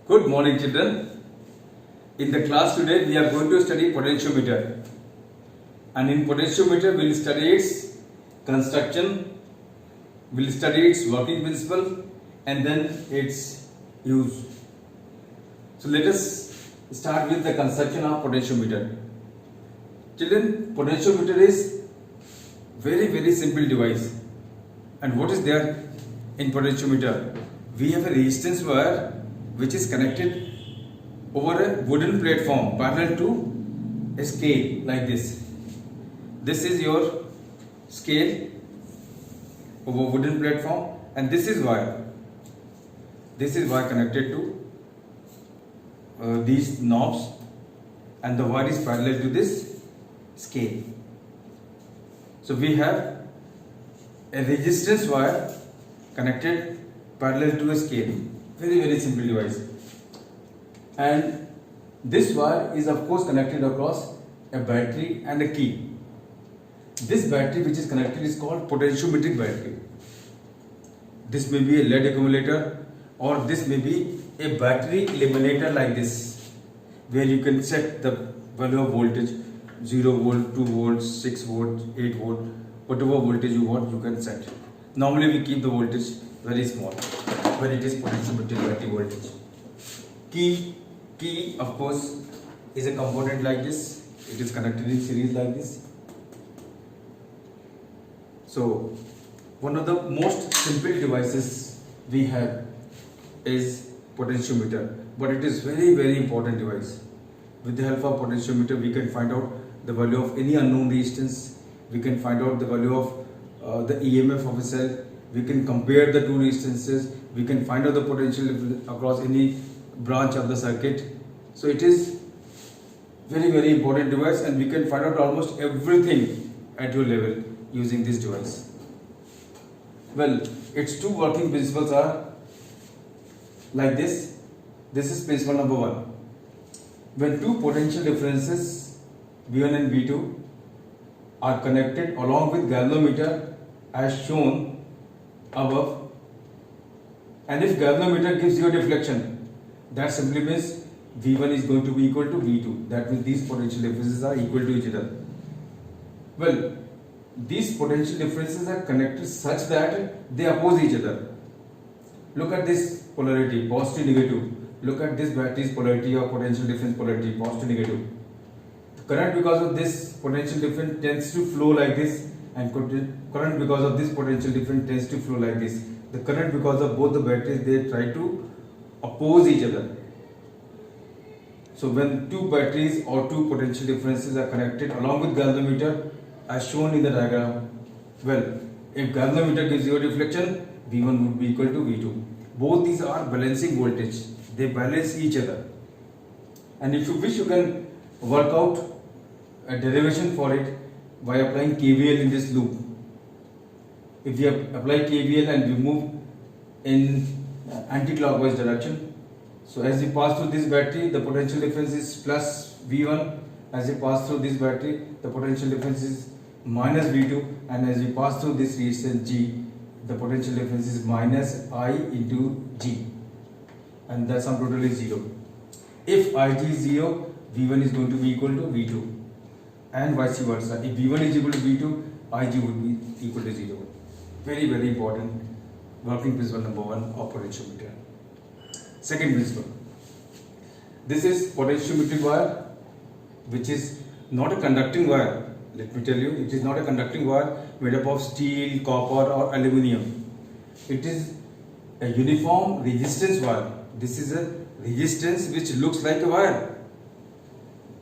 Good morning, children. In the class today, we are going to study potentiometer. And in potentiometer, we will study its construction, we will study its working principle, and then its use. So let us start with the construction of potentiometer. Children, potentiometer is very simple device. And what is there in potentiometer? We have a resistance wire which is connected over a wooden platform parallel to a scale like this. This is your scale over wooden platform, and this is wire. This is wire connected to these knobs, and the wire is parallel to this scale. So we have a resistance wire connected parallel to a scale. Very simple device. And this wire is of course connected across a battery and a key. This battery which is connected is called potentiometric battery. This may be a lead accumulator, or this may be a battery eliminator like this, where you can set the value of voltage 0 volt, 2 volts, 6 volts, 8 volt, whatever voltage you want you can set. Normally we keep the voltage very small when it is potentiometric battery voltage. Key of course is a component like this. It is connected in series like this. So one of the most simple devices we have is potentiometer, but it is very important device. With the help of potentiometer we can find out the value of any unknown resistance. We can find out the value of the EMF of a cell. We can compare the two resistances. We can find out the potential across any branch of the circuit. So it is very important device, and we can find out almost everything at your level using this device. Well, its two working principles are like this. This is principle number 1. When two potential differences V1 and V2 are connected along with galvanometer as shown above, and if galvanometer gives you a deflection, that simply means V1 is going to be equal to V2. That means these potential differences are equal to each other. Well, these potential differences are connected such that they oppose each other. Look at this polarity, positive, negative. Look at this battery's polarity or potential difference polarity, positive, negative. The current because of this potential difference tends to flow like this, and current because of this potential difference tends to flow like this. The current because of both the batteries, they try to oppose each other. So when two batteries or two potential differences are connected along with galvanometer as shown in the diagram, well, if galvanometer gives you a deflection, V1 would be equal to V2. Both these are balancing voltage. They balance each other. And if you wish, you can work out a derivation for it by applying KVL in this loop. If we apply KVL and we move in anti-clockwise direction, so as we pass through this battery, the potential difference is plus V1. As we pass through this battery, the potential difference is minus V2. And as we pass through this resistance G, the potential difference is minus I into G. And the sum total is 0. If Ig is 0, V1 is going to be equal to V2. And vice versa. If V1 is equal to V2, Ig would be equal to 0. Very important working principle number 1 of potentiometer. Second principle. This is potentiometric wire, which is not a conducting wire. Let me tell you, it is not a conducting wire made up of steel, copper or aluminium. It is a uniform resistance wire. This is a resistance which looks like a wire.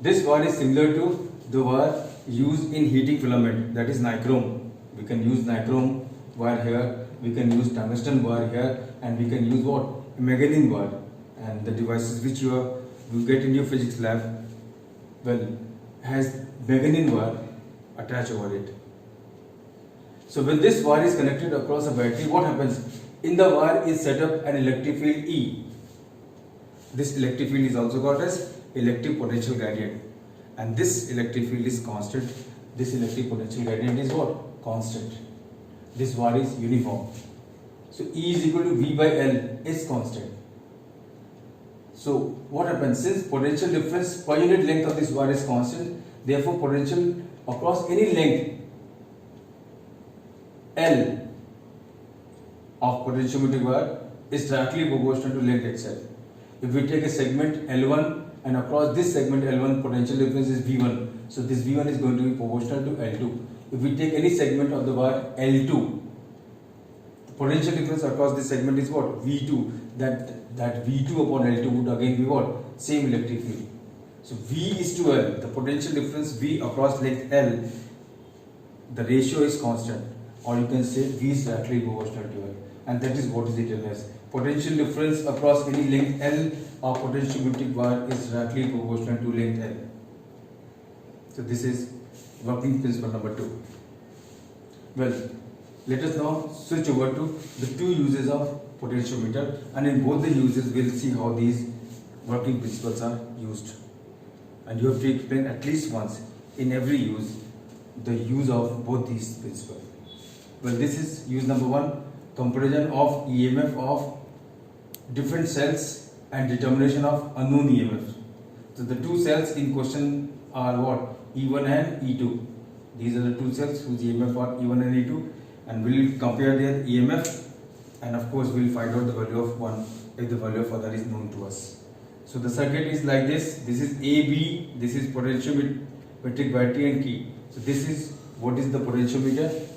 This wire is similar to the wire used in heating filament, that is nichrome. We can use nichrome wire here, we can use tungsten wire here, and we can use what? Manganese wire. And the devices which you get in your physics lab, well, has manganese wire attached over it. So when this wire is connected across a battery, what happens? In the wire is set up an electric field E. This electric field is also called as electric potential gradient, and this electric field is constant. This electric potential gradient is what? Constant. This wire is uniform. So E is equal to V by L is constant. So what happens, since potential difference per unit length of this wire is constant, therefore potential across any length L of potentiometer wire is directly proportional to length itself. If we take a segment L1 and across this segment L1 potential difference is V1, so this V1 is going to be proportional to L2. If we take any segment of the wire L2, the potential difference across this segment is what? V2. That V2 upon L2 would again be what? Same electric field. So V is to L, the potential difference V across length L, the ratio is constant, or you can say V is directly proportional to L, and that is what is written as potential difference across any length L of potentiometric wire is directly proportional to length L. So this is working principle number 2. Well, let us now switch over to the two uses of potentiometer, and in both the uses we'll see how these working principles are used, and you have to explain at least once in every use the use of both these principles. Well, this is use number 1, comparison of EMF of different cells and determination of unknown EMF. So the two cells in question are what? E1 and E2. These are the two cells whose EMF are E1 and E2, and we'll compare their EMF, and of course we'll find out the value of one if the value of other is known to us. So the circuit is like this. This is AB, this is potentiometric battery and key. So this is what is the potentiometer,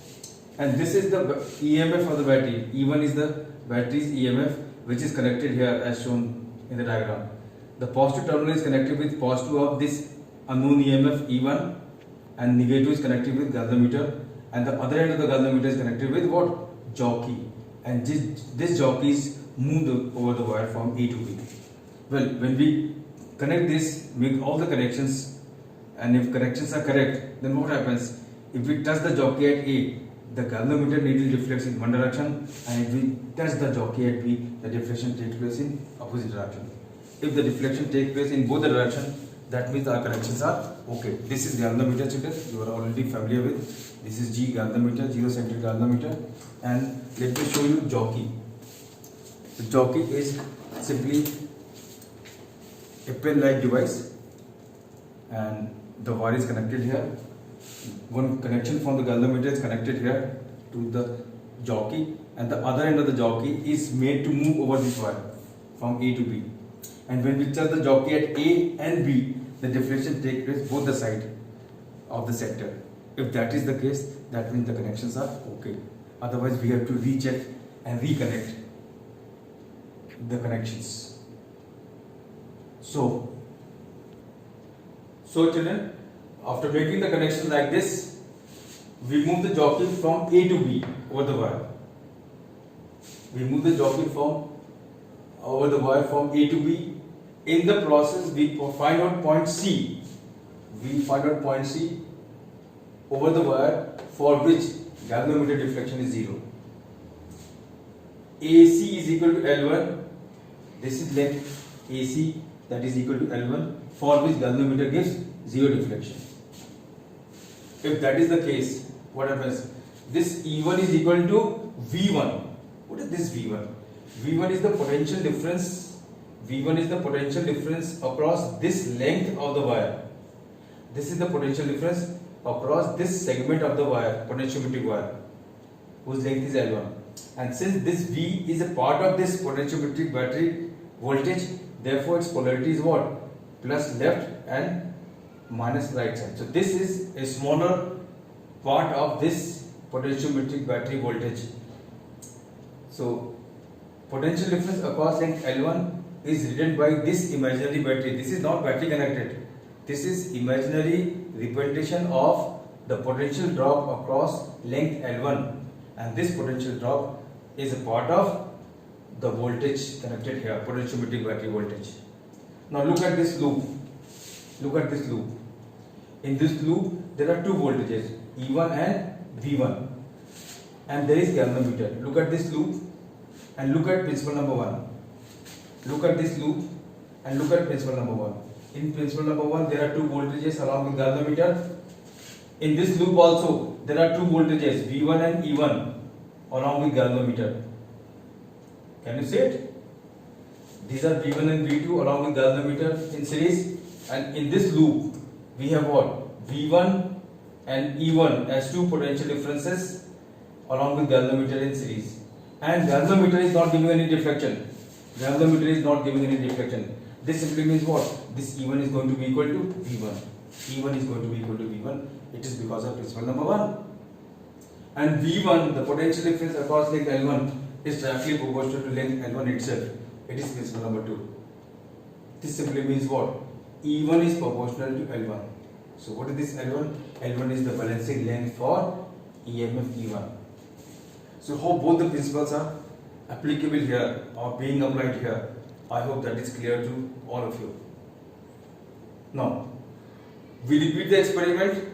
and this is the EMF of the battery. E1 is the battery's EMF, which is connected here as shown in the diagram. The positive terminal is connected with positive of this unknown EMF E1, and negative is connected with galvanometer, and the other end of the galvanometer is connected with what? Jockey, and this jockey is moved over the wire from A to B. Well, when we connect this, make all the connections, and if connections are correct, then what happens? If we touch the jockey at A, the galvanometer needle deflects in one direction, and if we touch the jockey at B, the deflection takes place in opposite direction. If the deflection takes place in both the directions, that means our connections are okay. This is galvanometer, students, you are already familiar with. This is G galvanometer, zero-centric galvanometer, and let me show you jockey. The jockey is simply a pen-like device, and the wire is connected here. One connection from the galvanometer is connected here to the jockey, and the other end of the jockey is made to move over this wire from A to B. And when we touch the jockey at A and B, the deflection takes place both the side of the sector. If that is the case, that means the connections are okay. Otherwise, we have to recheck and reconnect the connections. So children, after making the connection like this, we move the jockey from A to B over the wire. We move the jockey from over the wire from A to B. In the process, we find out point C. We find out point C over the wire, for which galvanometer deflection is 0. AC is equal to L1. This is length AC, that is equal to L1, for which galvanometer gives 0 deflection. If that is the case, what happens? This E1 is equal to V1. What is this V1? V1 is the potential difference. V1 is the potential difference across this length of the wire. This is the potential difference across this segment of the wire, potentiometric wire, whose length is L1. And since this V is a part of this potentiometric battery voltage, therefore its polarity is what? Plus left and minus right side. So this is a smaller part of this potentiometric battery voltage. So potential difference across length L1 is written by this imaginary battery. This is not battery connected. This is imaginary representation of the potential drop across length L1, and this potential drop is a part of the voltage connected here, potentiometric battery voltage. Now look at this loop. Look at this loop. In this loop, there are two voltages, E1 and V1, and there is galvanometer. Look at this loop and look at principle number 1. Look at this loop and look at principle number 1. In principle number 1, there are two voltages along with galvanometer. In this loop also, there are two voltages, V1 and E1, along with galvanometer. Can you see it? These are V1 and V2 along with galvanometer in series, and in this loop we have what? V1 and E1 as two potential differences along with galvanometer in series. And galvanometer is not giving any deflection. Galvanometer is not giving any deflection. This simply means what? This E1 is going to be equal to V1. E1 is going to be equal to V1. It is because of principle number 1. And V1, the potential difference across length L1, is directly proportional to length L1 itself. It is principle number 2. This simply means what? E1 is proportional to L1. So what is this L1? L1 is the balancing length for EMF E1. So hope both the principles are applicable here or being applied here. I hope that is clear to all of you. Now, we repeat the experiment.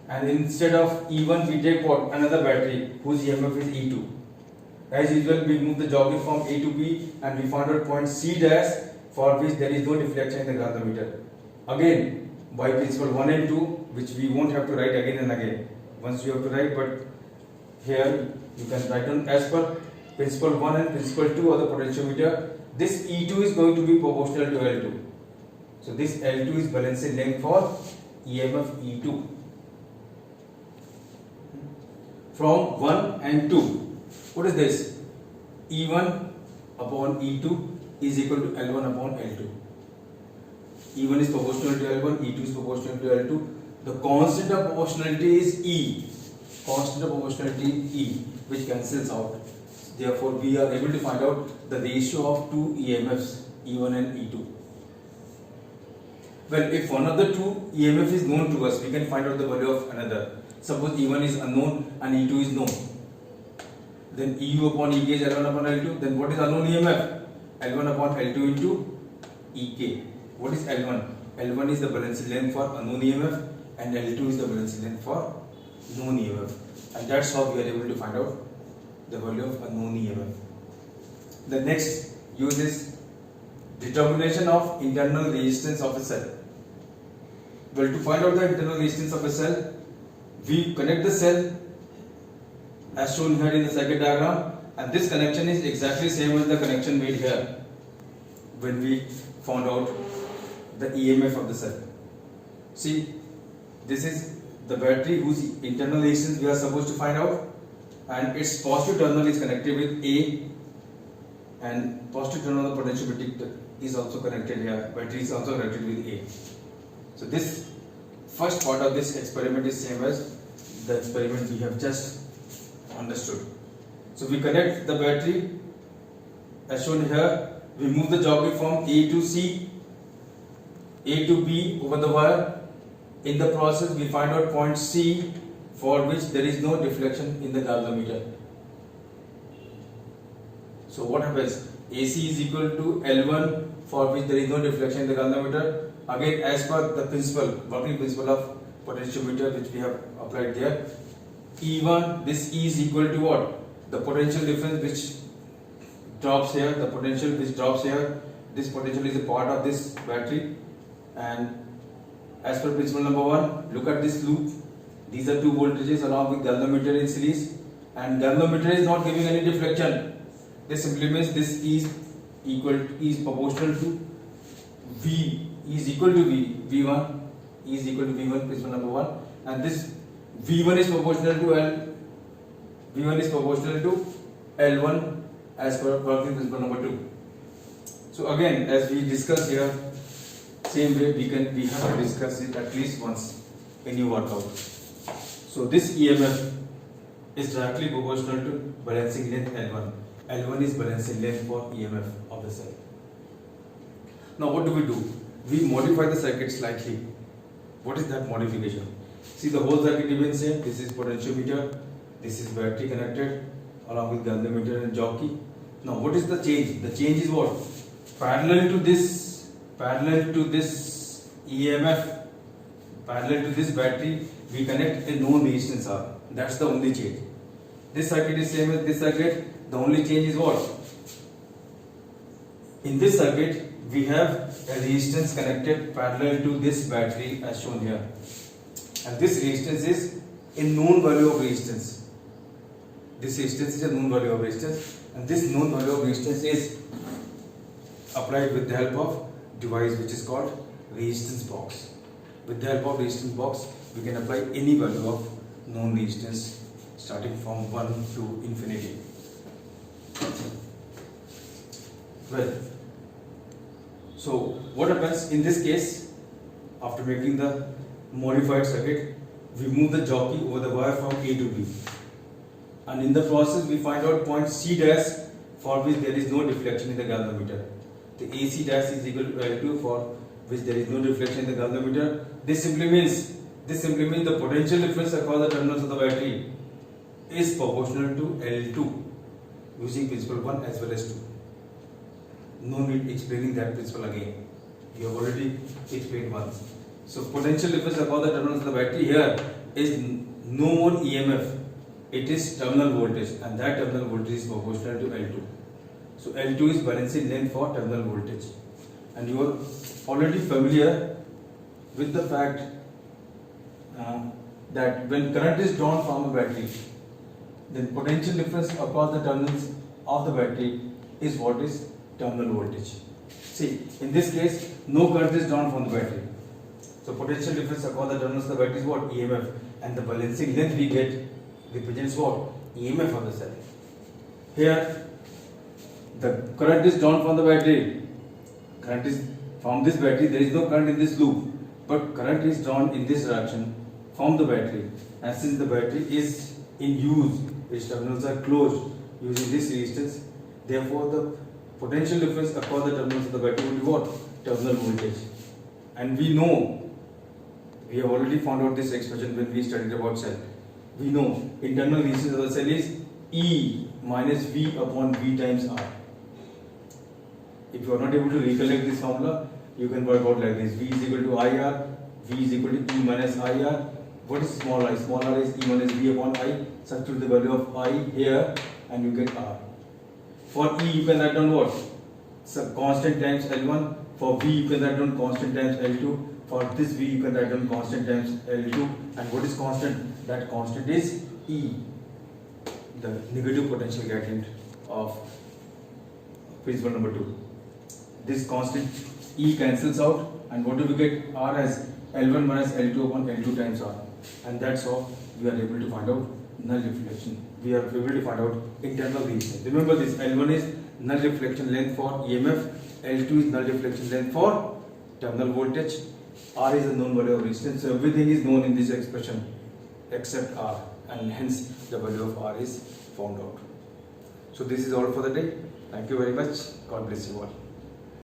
And instead of E1 we take what? Another battery whose EMF is E2. As usual, we move the jockey from A to B and we find out point C dash for which there is no deflection in the galvanometer. Again, by principle 1 and 2, which we won't have to write again and again. Once you have to write, but here you can write down as per principle 1 and principle 2 of the potentiometer. This E2 is going to be proportional to L2. So this L2 is balancing length for EMF E2. From 1 and 2. What is this? E1 upon E2 is equal to L1 upon L2. E1 is proportional to L1, E2 is proportional to L2. The constant of proportionality is E. Constant of proportionality E, which cancels out. Therefore, we are able to find out the ratio of two EMFs, E1 and E2. Well, if one of the two EMF is known to us, we can find out the value of another. Suppose E1 is unknown and E2 is known. Then EU upon EK is L1 upon L2. Then what is unknown EMF? L1 upon L2 into EK. What is L1? L1 is the balancing length for unknown EMF and L2 is the balancing length for known EMF. And that's how we are able to find out the value of unknown EMF. The next use is determination of internal resistance of a cell. Well, to find out the internal resistance of a cell, we connect the cell as shown here in the circuit diagram, and this connection is exactly same as the connection made here when we found out the EMF of the cell. See, this is the battery whose internal resistance we are supposed to find out, and its positive terminal is connected with A, and positive terminal of the potentiometer is also connected here. Battery is also connected with A. So this first part of this experiment is same as the experiment we have just understood. So we connect the battery as shown here. We move the jockey from A to C, A to B over the wire. In the process, we find out point C for which there is no deflection in the galvanometer. So what happens? AC is equal to L1 for which there is no deflection in the galvanometer. Again, as per the principle, working principle of potentiometer which we have applied there. E1, this E is equal to what? The potential difference which drops here, the potential which drops here. This potential is a part of this battery, and as per principle number 1, look at this loop. These are two voltages along with galvanometer in series, and galvanometer is not giving any deflection. This simply means this E is equal to, E is proportional to V. E is equal to V. V1. E is equal to V1, principle number 1, and this V1 is proportional to L. V1 is proportional to L1 as per working principle number 2. So again, as we discussed here, same way we have to discuss it at least once in your workout. So this EMF is directly proportional to balancing length L1. L1 is balancing length for EMF of the cell. Now what do? We modify the circuit slightly. What is that modification? See, the whole circuit remains same. This is potentiometer, this is battery connected along with galvanometer and jockey. Now what is the change? The change is what? Parallel to this EMF, parallel to this battery, we connect a known resistance R. That's the only change. This circuit is same as this circuit. The only change is what? In this circuit, we have a resistance connected parallel to this battery as shown here. And this resistance is a known value of resistance. this resistance is a known value of resistance, and this known value of resistance is applied with the help of device which is called resistance box. With the help of resistance box, we can apply any value of known resistance starting from 1 to infinity. Well, so what happens in this case? After making the modified circuit, we move the jockey over the wire from A to B, and in the process we find out point C dash for which there is no deflection in the galvanometer. The AC dash is equal to L2 for which there is no deflection in the galvanometer. This simply means the potential difference across the terminals of the battery is proportional to L2 using principle 1 as well as 2. No need explaining that principle again. We have already explained once. So potential difference across the terminals of the battery here is no more EMF. It is terminal voltage, and that terminal voltage is proportional to L2. So L2 is balancing length for terminal voltage, and you are already familiar with the fact that when current is drawn from a battery, then potential difference across the terminals of the battery is what is terminal voltage. See, in this case, no current is drawn from the battery. So potential difference across the terminals of the battery is what? EMF, and the balancing length we get represents what? EMF of the cell. Here, the current is drawn from the battery. Current is from this battery. There is no current in this loop, but current is drawn in this direction from the battery. And since the battery is in use, its terminals are closed using this resistance, therefore the potential difference across the terminals of the battery will be what? Terminal voltage. And we know, we have already found out this expression when we studied about cell. We know internal resistance of the cell is E minus V upon V times R. If you are not able to recollect this formula, you can work out like this: V is equal to IR, V is equal to E minus IR. What is small I? Small r is E minus V upon I. Substitute the value of I here and you get R. For E you can write down what? So constant times L1. For V you can write down constant times L2. For this V you can write down constant times L2. And what is constant? That constant is E, the negative potential gradient of principle number 2. This constant E cancels out, and what do we get? R as L1 minus L2 upon L2 times R. And that's how we are able to find out null reflection. We are able to find out internal resistance. Remember this: L1 is null reflection length for EMF, L2 is null reflection length for terminal voltage, R is a known value of resistance. So everything is known in this expression except R, and hence the value of R is found out. So this is all for the day. Thank you very much. God bless you all.